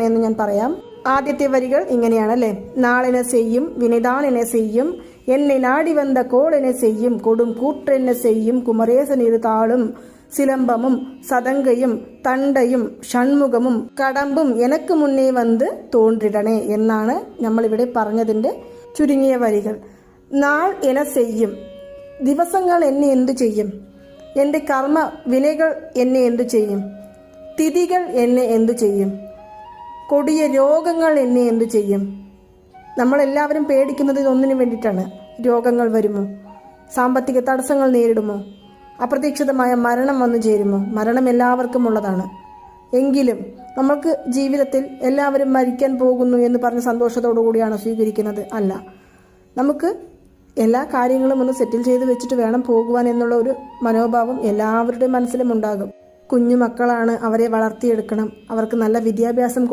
എന്ന് ഞാൻ പറയാം. ആദ്യത്തെ വരികൾ ഇങ്ങനെയാണല്ലേ. നാളെന ചെയ്യും വിനിതാനെന ചെയ്യും എന്നെ നാടി വന്ന കോളെന ചെയ്യും കൊടും കൂട്ടെന്ന ചെയ്യും കുമരേശനിരു താളും சிலம்பமும் சதங்கையும் തണ്ടയും ഷൺമുഖമും കടമ്പും എനക്ക് മുന്നേ വന്ന് തോன்றிடனே എന്നാണ് നമ്മളിവിടെ പറഞ്ഞതിൻ്റെ ചുരുങ്ങിയ വരികൾ. നാൾ എന ചെയ്യും, ദിവസങ്ങൾ എന്നെ എന്തു ചെയ്യും, എൻ്റെ കർമ്മ വിനകൾ എന്നെ എന്തു ചെയ്യും, തിഥികൾ എന്നെ എന്തു ചെയ്യും, കൊടിയ രോഗങ്ങൾ എന്നെ എന്തു ചെയ്യും. നമ്മളെല്ലാവരും പേടിക്കുന്നത് ഇതൊന്നിനു വേണ്ടിയിട്ടാണ്. രോഗങ്ങൾ വരുമോ, സാമ്പത്തിക തടസ്സങ്ങൾ നേരിടുമോ, അപ്രതീക്ഷിതമായ മരണം വന്നു ചേരുമോ? മരണം എല്ലാവർക്കും ഉള്ളതാണ്. എങ്കിലും നമ്മൾക്ക് ജീവിതത്തിൽ എല്ലാവരും മരിക്കാൻ പോകുന്നു എന്ന് പറഞ്ഞ് സന്തോഷത്തോടു കൂടിയാണ് സ്വീകരിക്കുന്നത്? അല്ല. നമുക്ക് എല്ലാ കാര്യങ്ങളും ഒന്ന് സെറ്റിൽ ചെയ്ത് വെച്ചിട്ട് വേണം പോകുവാൻ എന്നുള്ള ഒരു മനോഭാവം എല്ലാവരുടെയും മനസ്സിലും ഉണ്ടാകും. കുഞ്ഞു മക്കളാണ്, അവരെ വളർത്തിയെടുക്കണം, അവർക്ക് നല്ല വിദ്യാഭ്യാസം